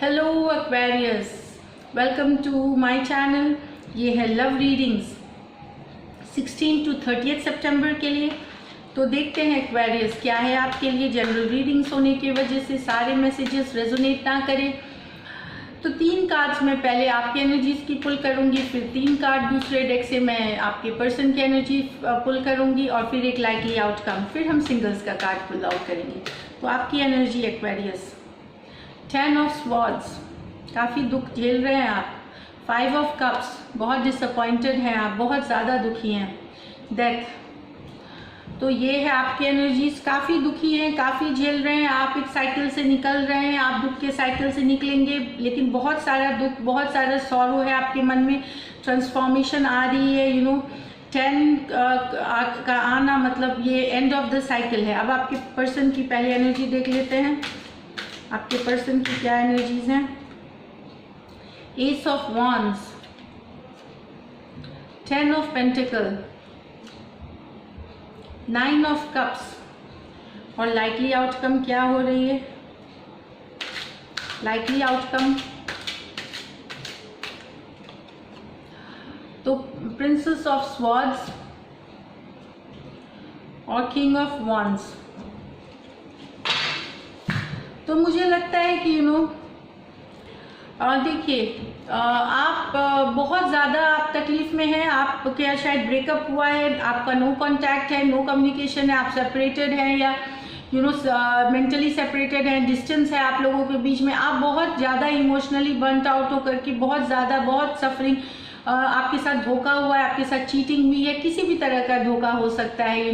Hello Aquarius, welcome to my channel. ये है love readings 16 to 30 सितंबर के लिए। तो देखते हैं एक्वेरियस क्या है आपके लिए। जनरल रीडिंग्स होने की वजह से सारे मैसेजेस रेजोनेट ना करें तो 3 कार्ड्स मैं पहले आपकी एनर्जीज की पुल करूंगी, फिर 3 कार्ड दूसरे डेक से मैं आपके पर्सन की एनर्जी पुल करूंगी और फिर एक लाइकली आउटकम, फिर हम सिंगल्स का कार्ड पुल आउट करेंगे। तो आपकी एनर्जी एक्वेरियस, 10 ऑफ स्वॉर्ड्स, काफ़ी दुख झेल रहे हैं आप। 5 ऑफ कप्स, बहुत डिसअपॉइंटेड हैं आप, बहुत ज़्यादा दुखी हैं। डेथ, तो ये है आपकी एनर्जीज, काफ़ी दुखी हैं, काफ़ी झेल रहे हैं आप। एक साइकिल से निकल रहे हैं आप, दुख के साइकिल से निकलेंगे, लेकिन बहुत सारा दुख, बहुत सारा सॉरो है आपके मन में। ट्रांसफॉर्मेशन आ रही है, 10 का आना मतलब ये एंड ऑफ द साइकिल है। अब आपके पर्सन की पहले एनर्जी देख लेते हैं, आपके पर्सन की क्या एनर्जीज हैं। S of wands, 10 of pentacle, 9 of cups और लाइकली आउटकम क्या हो रही है। लाइकली आउटकम तो प्रिंसेस ऑफ स्वॉर्ड्स और किंग ऑफ वॉन्ड्स। तो मुझे लगता है कि देखिए आप बहुत ज़्यादा आप तकलीफ में हैं। आप क्या शायद ब्रेकअप हुआ है, आपका नो कांटेक्ट है, नो कम्युनिकेशन है, आप सेपरेटेड हैं या मेंटली सेपरेटेड हैं, डिस्टेंस है आप लोगों के बीच में। आप बहुत ज़्यादा इमोशनली बर्नट आउट होकर के बहुत ज़्यादा बहुत सफरिंग, आपके साथ धोखा हुआ है, आपके साथ चीटिंग हुई है, किसी भी तरह का धोखा हो सकता है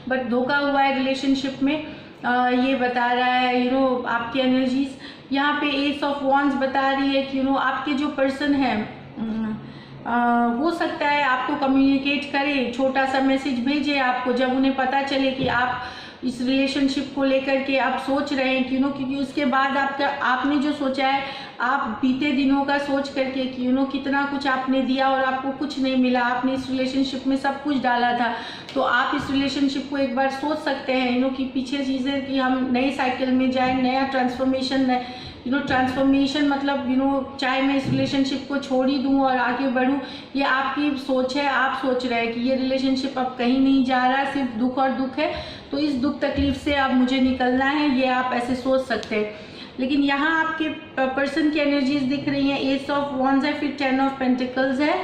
बट धोखा हुआ है रिलेशनशिप में। ये बता रहा है आपकी एनर्जीज। यहाँ पे एस ऑफ वॉन्ड्स बता रही है कि आपके जो पर्सन है हो सकता है आपको कम्युनिकेट करे, छोटा सा मैसेज भेजे आपको जब उन्हें पता चले कि आप इस रिलेशनशिप को लेकर के आप सोच रहे हैं क्योंकि उसके बाद आपने जो सोचा है, आप बीते दिनों का सोच करके कि कितना कुछ आपने दिया और आपको कुछ नहीं मिला, आपने इस रिलेशनशिप में सब कुछ डाला था। तो आप इस रिलेशनशिप को एक बार सोच सकते हैं कि पीछे चीज़ें कि हम नए साइकिल में जाए, नया ट्रांसफॉर्मेशन ट्रांसफॉर्मेशन मतलब चाहे मैं इस रिलेशनशिप को छोड़ ही दूँ और आगे बढ़ूँ, ये आपकी सोच है। आप सोच रहे हैं कि ये रिलेशनशिप अब कहीं नहीं जा रहा, सिर्फ दुख और दुख है, तो इस दुख तकलीफ से अब मुझे निकलना है, ये आप ऐसे सोच सकते हैं। लेकिन यहाँ आपके पर्सन की एनर्जीज दिख रही हैं, एस ऑफ वॉन्ड्स है, फिर 10 ऑफ पेंटिकल्स है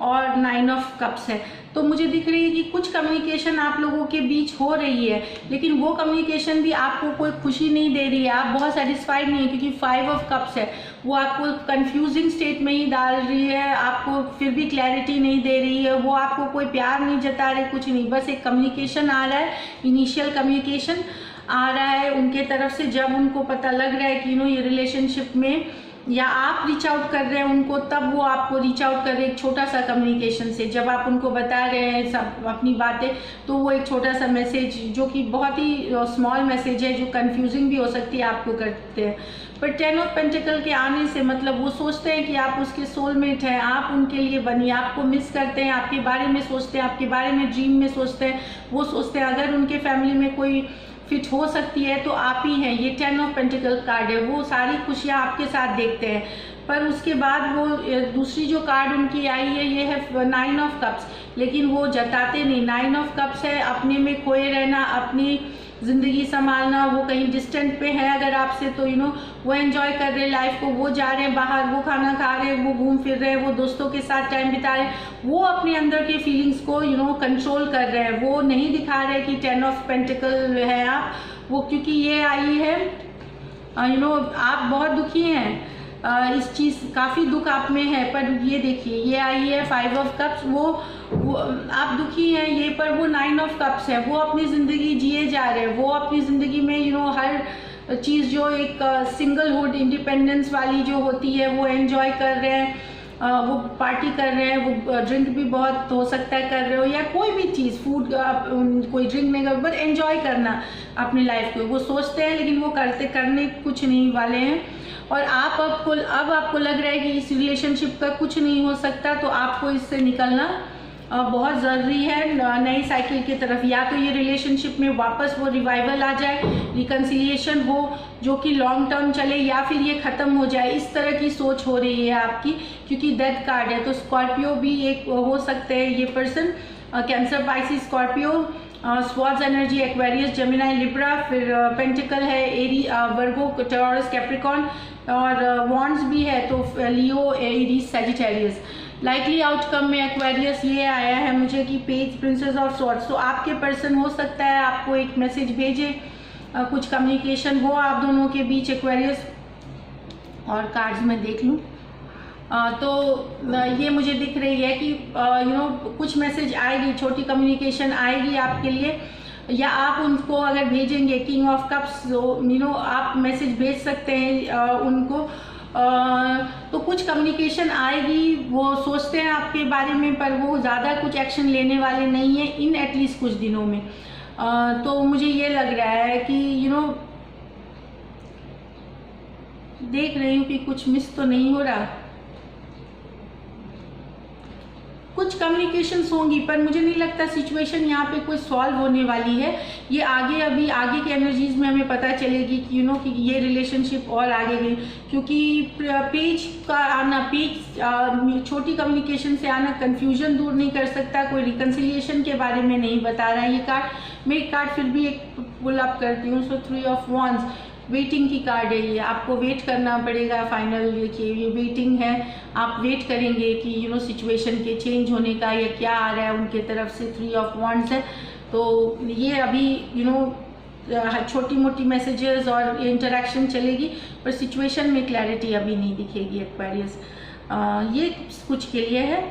और 9 ऑफ कप्स है। तो मुझे दिख रही है कि कुछ कम्युनिकेशन आप लोगों के बीच हो रही है, लेकिन वो कम्युनिकेशन भी आपको कोई खुशी नहीं दे रही है, आप बहुत सेटिस्फाइड नहीं है, क्योंकि 5 ऑफ कप्स है, वो आपको कंफ्यूजिंग स्टेट में ही डाल रही है, आपको फिर भी क्लैरिटी नहीं दे रही है, वो आपको कोई प्यार नहीं जता रहे, कुछ नहीं, बस एक कम्युनिकेशन आ रहा है, इनिशियल कम्युनिकेशन आ रहा है उनके तरफ से। जब उनको पता लग रहा है कि ये रिलेशनशिप में, या आप रीच आउट कर रहे हैं उनको, तब वो आपको रीच आउट कर रहे हैं एक छोटा सा कम्युनिकेशन से। जब आप उनको बता रहे हैं सब अपनी बातें, तो वो एक छोटा सा मैसेज जो कि बहुत ही स्मॉल मैसेज है, जो कंफ्यूजिंग भी हो सकती है, आपको करते हैं। पर 10 ऑफ पेंटिकल के आने से मतलब वो सोचते हैं कि आप उसके सोलमेट हैं, आप उनके लिए बनी, आपको मिस करते हैं, आपके बारे में सोचते हैं, आपके बारे में ड्रीम में सोचते हैं। वो सोचते हैं अगर उनके फैमिली में कोई फिट हो सकती है तो आप ही हैं। ये 10 ऑफ पेंटिकल कार्ड है, वो सारी खुशियाँ आपके साथ देखते हैं। पर उसके बाद वो दूसरी जो कार्ड उनकी आई है, ये है 9 ऑफ कप्स, लेकिन वो जताते नहीं। 9 ऑफ कप्स है अपने में खोए रहना, अपनी ज़िंदगी संभालना। वो कहीं डिस्टेंट पे है अगर आपसे, तो वो एंजॉय कर रहे हैं लाइफ को, वो जा रहे हैं बाहर, वो खाना खा रहे हैं, वो घूम फिर रहे हैं, वो दोस्तों के साथ टाइम बिता रहे हैं, वो अपने अंदर के फीलिंग्स को कंट्रोल कर रहे हैं। वो नहीं दिखा रहे कि 10 ऑफ पेंटिकल है आप, वो क्योंकि ये आई है आप बहुत दुखी हैं, इस चीज़ काफ़ी दुख आप में है। पर ये देखिए, ये आई है 5 ऑफ कप्स, वो आप दुखी हैं ये, पर वो 9 ऑफ कप्स है, वो अपनी ज़िंदगी जिए जा रहे हैं। वो अपनी ज़िंदगी में हर चीज़ जो एक सिंगलहुड इंडिपेंडेंस वाली जो होती है, वो एंजॉय कर रहे हैं, वो पार्टी कर रहे हैं, वो ड्रिंक भी बहुत हो सकता है कर रहे हो, या कोई भी चीज़, फूड कोई ड्रिंक नहीं कर, बट एंजॉय करना अपनी लाइफ को वो सोचते हैं, लेकिन वो करने कुछ नहीं वाले हैं। और अब आपको लग रहा है कि इस रिलेशनशिप का कुछ नहीं हो सकता, तो आपको इससे निकलना बहुत ज़रूरी है नई साइकिल की तरफ। या तो ये रिलेशनशिप में वापस वो रिवाइवल आ जाए, रिकन्सिलिएशन हो जो कि लॉन्ग टर्म चले, या फिर ये ख़त्म हो जाए, इस तरह की सोच हो रही है आपकी, क्योंकि डेथ कार्ड है। तो स्कॉर्पियो भी एक हो सकते हैं ये person, cancer, Pisces, Scorpio, swords energy, Aquarius, Gemini, Libra, फिर पेंटिकल है, एरी, वर्गो, टॉरस, कैप्रिकॉन, और वॉन्ड्स भी है तो लियो, एरीज, सैजिटेरियस। लाइकली आउटकम में एक्वेरियस ये आया है मुझे कि पेज, प्रिंसेस ऑफ स्वॉर्ड्स। तो आपके पर्सन हो सकता है आपको एक मैसेज भेजे, कुछ कम्युनिकेशन हो आप दोनों के बीच, एक्वेरियस। और कार्ड्स में देख लूँ तो ये मुझे दिख रही है कि कुछ मैसेज आएगी, छोटी कम्युनिकेशन आएगी आपके लिए, या आप उनको अगर भेजेंगे किंग ऑफ कप्स, आप मैसेज भेज सकते हैं उनको, तो कुछ कम्युनिकेशन आएगी। वो सोचते हैं आपके बारे में पर वो ज़्यादा कुछ एक्शन लेने वाले नहीं है इन एटलीस्ट कुछ दिनों में। तो मुझे ये लग रहा है कि देख रही हूँ कि कुछ मिस तो नहीं हो रहा, कुछ कम्युनिकेशंस होंगी, पर मुझे नहीं लगता सिचुएशन यहाँ पे कोई सॉल्व होने वाली है। ये अभी आगे के एनर्जीज में हमें पता चलेगी कि कि ये रिलेशनशिप और आगे गई, क्योंकि पेज का आना, पेज छोटी कम्युनिकेशन से आना कंफ्यूजन दूर नहीं कर सकता, कोई रिकन्सिलिएशन के बारे में नहीं बता रहा है ये कार्ड। मैं कार्ड फिर भी एक पुल अप करती हूँ। सो 3 ऑफ वॉन्ड्स, वेटिंग की कार्ड है ये, आपको वेट करना पड़ेगा फाइनल। देखिए ये वेटिंग है, आप वेट करेंगे कि सिचुएशन के चेंज होने का या क्या आ रहा है उनके तरफ से। 3 ऑफ वॉन्ड्स है तो ये अभी छोटी मोटी मैसेजेस और इंटरेक्शन चलेगी, पर सिचुएशन में क्लैरिटी अभी नहीं दिखेगी एक्वेरियस। ये कुछ के लिए है।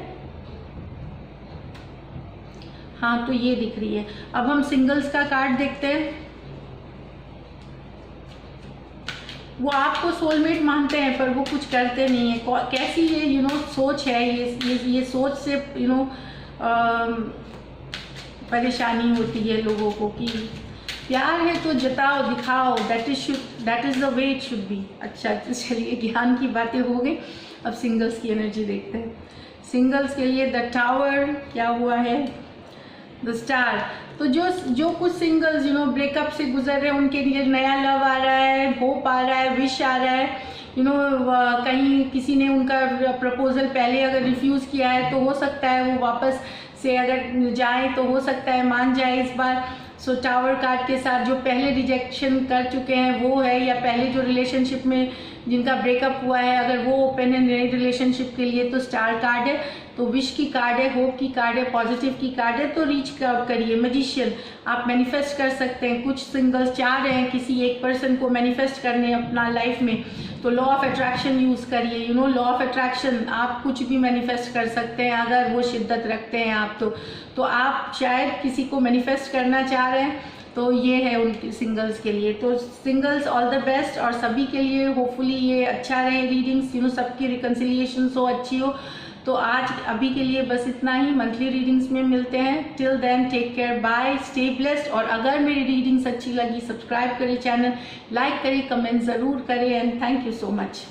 हाँ तो ये दिख रही है। अब हम सिंगल्स का कार्ड देखते हैं। वो आपको सोलमेट मानते हैं पर वो कुछ करते नहीं है। कैसी ये सोच है, ये सोच से परेशानी होती है लोगों को कि प्यार है तो जताओ, दिखाओ, that is the way it should be. अच्छा तो चलिए ज्ञान की बातें हो गई, अब सिंगल्स की एनर्जी देखते हैं। सिंगल्स के लिए द टावर क्या हुआ है, द स्टार। तो जो कुछ सिंगल्स ब्रेकअप से गुजर रहे हैं उनके लिए नया लव आ रहा है, होप आ रहा है, विश आ रहा है। कहीं किसी ने उनका प्रपोजल पहले अगर रिफ्यूज़ किया है तो हो सकता है वो वापस से अगर जाए तो हो सकता है मान जाए इस बार। सो टावर कार्ड के साथ जो पहले रिजेक्शन कर चुके हैं वो है, या पहले जो रिलेशनशिप में जिनका ब्रेकअप हुआ है अगर वो ओपन है नई रिलेशनशिप के लिए तो स्टार कार्ड है। तो विश की कार्ड है, होप की कार्ड है, पॉजिटिव की कार्ड है। तो रीच करिए। मैजिशियन, आप मैनिफेस्ट कर सकते हैं। कुछ सिंगल्स चाह रहे हैं किसी एक पर्सन को मैनिफेस्ट करने अपना लाइफ में, तो लॉ ऑफ अट्रैक्शन यूज़ करिए। लॉ ऑफ अट्रैक्शन, आप कुछ भी मैनिफेस्ट कर सकते हैं अगर वो शिद्दत रखते हैं आप तो आप शायद किसी को मैनिफेस्ट करना चाह रहे हैं, तो ये है उन सिंगल्स के लिए। तो सिंगल्स ऑल द बेस्ट, और सभी के लिए होपफुली ये अच्छा रहे रीडिंग्स, सबकी रिकन्सिलिएशन हो अच्छी हो। तो आज अभी के लिए बस इतना ही। मंथली रीडिंग्स में मिलते हैं। Till then take care, bye, stay blessed. और अगर मेरी रीडिंग्स अच्छी लगी सब्सक्राइब करें चैनल, लाइक करें, कमेंट ज़रूर करें, and thank you so much.